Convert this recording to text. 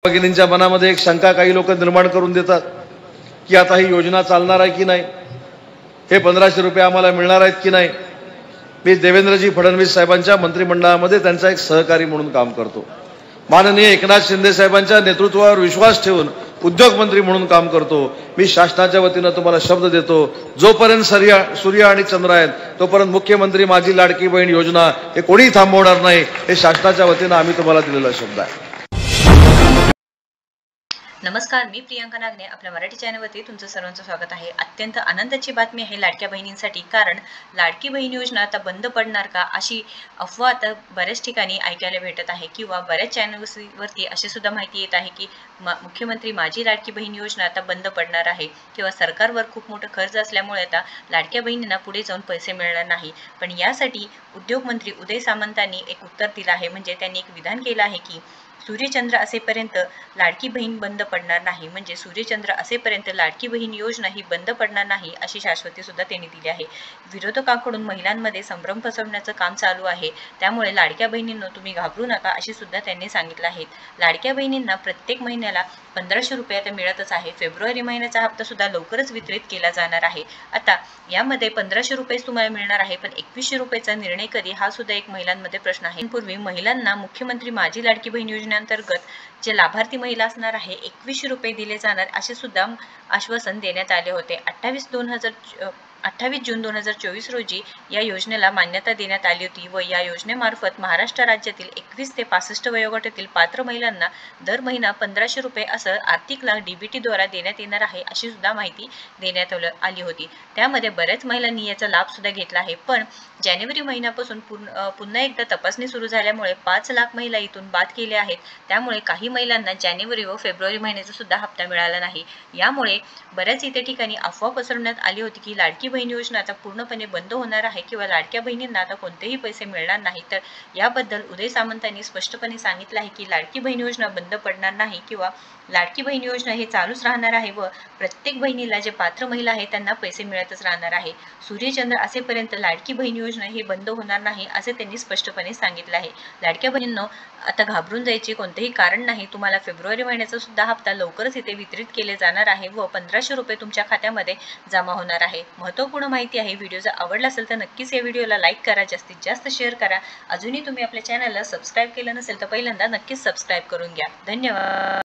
भगिनींच्या मनामध्ये एक शंका काही लोक निर्माण करून देतात की आता ही योजना चालणार आहे की नाही, हे 1500 रुपये आम्हाला मिळणार आहेत की नाही। मी देवेंद्रजी फडणवीस साहेबांच्या मंत्रिमंडळामध्ये त्यांचा एक सहकारी म्हणून काम करतो। माननीय एकनाथ शिंदे साहेबांच्या नेतृत्वावर विश्वास ठेवून उद्योग मंत्री म्हणून काम करतो। मी शासनाच्या वतीने तुम्हाला शब्द देतो, जोपर्यंत सूर्य आणि चंद्र आहेत तोपर्यंत मुख्यमंत्री माझी लाडकी बहीण योजना हे कोणी थांबवणार नाही, हे शासनाच्या वतीने आम्ही तुम्हाला दिलेला शब्द आहे। नमस्कार, मी प्रियांका नागने आपल्या मराठी चॅनलवरती तुमचं सर्वांचं स्वागत आहे। अत्यंत आनंदाची बातमी आहे लाडक्या बहिणींसाठी, कारण लाडकी बहीण योजना आता बंद पडणार का अशी अफवा आता बऱ्याच ठिकाणी ऐकायला भेटत आहे, किंवा बऱ्याच चॅनल्सवरती अशी सुद्धा माहिती येत आहे की मुख्यमंत्री माझी लाडकी बहीण योजना आता बंद पडणार आहे, किंवा सरकारवर खूप मोठं खर्च असल्यामुळे आता लाडक्या बहिणींना पुढे जाऊन पैसे मिळणार नाही। पण यासाठी उद्योगमंत्री उदय सामंतांनी एक उत्तर दिलं आहे, म्हणजे त्यांनी एक विधान केलं आहे की सूर्यचंद्र असेपर्यंत लाडकी बहीण बंद पडणार नाही, म्हणजे सूर्यचंद्र असेपर्यंत लाडकी बहीण योजना ही बंद पडणार नाही अशी शाश्वती सुद्धा त्यांनी दिली आहे। विरोधकांकडून महिलांमध्ये संभ्रम पसरवण्याचं काम चालू आहे, त्यामुळे लाडक्या बहिणींना तुम्ही घाबरू नका अशी सुद्धा त्यांनी सांगितलं आहे। लाडक्या बहिणींना प्रत्येक महिन्याला 1500 रुपये आता मिळतच आहे। फेब्रुवारी महिन्याचा हप्ता सुद्धा लवकरच वितरित केला जाणार आहे। आता यामध्ये 1500 रुपये तुम्हाला मिळणार आहे, पण 2100 रुपयाचा निर्णय कधी, हा सुद्धा एक महिलांमध्ये प्रश्न आहे। पूर्वी महिलांना मुख्यमंत्री माझी लाडकी बहीण योजनेअंतर्गत जे लाभार्थी महिला असणार आहे 2100 रुपये दिले जाणार असे सुद्धा आश्वासन देण्यात आले होते। 28 जून 2024 रोजी या योजनेला मान्यता देण्यात आली होती, व या योजनेमार्फत महाराष्ट्र राज्यातील 21 ते 65 वयोगटातील पात्र महिलांना दर महिना 1500 रुपये असं आर्थिक लाभ डीबीटी द्वारा देण्यात येणार आहे अशी सुद्धा माहिती देण्यात आली होती। त्यामध्ये बऱ्याच महिलांनी याचा लाभ सुद्धा घेतला आहे, पण जानेवारी महिन्यापासून पुन्हा एकदा तपासणी सुरू झाल्यामुळे 5 लाख महिला इथून बाद केल्या आहेत। त्यामुळे काही महिलांना जानेवारी व फेब्रुवारी महिन्याचा सुद्धा हप्ता मिळाला नाही। यामुळे बऱ्याच इथे ठिकाणी अफवा पसरवण्यात आली होती की लाडकी बहीण योजना आता पूर्णपणे बंद होणार आहे, किंवा लाडक्या बहिणींना आता कोणतेही पैसे मिळणार नाही। तर याबद्दल उदय सामंतांनी स्पष्टपणे सांगितलं आहे की लाडकी बहीण योजना बंद पडणार नाही, किंवा लाडकी बहीण योजना हे चालूच राहणार आहे, व प्रत्येक बहिणीला जे पात्र महिला आहे त्यांना पैसे मिळतच राहणार आहे। सूर्यचंद्र असेपर्यंत लाडकी बहीण योजना हे बंद होणार नाही असे त्यांनी स्पष्टपणे सांगितलं आहे। लाडक्या बहिणींनो, आता घाबरून जायचे कोणतेही कारण नाही। तुम्हाला फेब्रुवारी महिन्याचा सुद्धा हप्ता लवकरच इथे वितरित केले जाणार आहे, व 1500 रुपये तुमच्या खात्यामध्ये जमा होणार आहे। महत्त्वपूर्ण माहिती आहे। व्हिडिओ जर आवडला असेल तर नक्कीच या व्हिडिओला लाईक करा, जास्तीत जास्त शेअर करा। अजूनही तुम्ही आपल्या चॅनलला सबस्क्राईब केलं नसेल तर पहिल्यांदा नक्कीच सबस्क्राईब करून घ्या। धन्यवाद।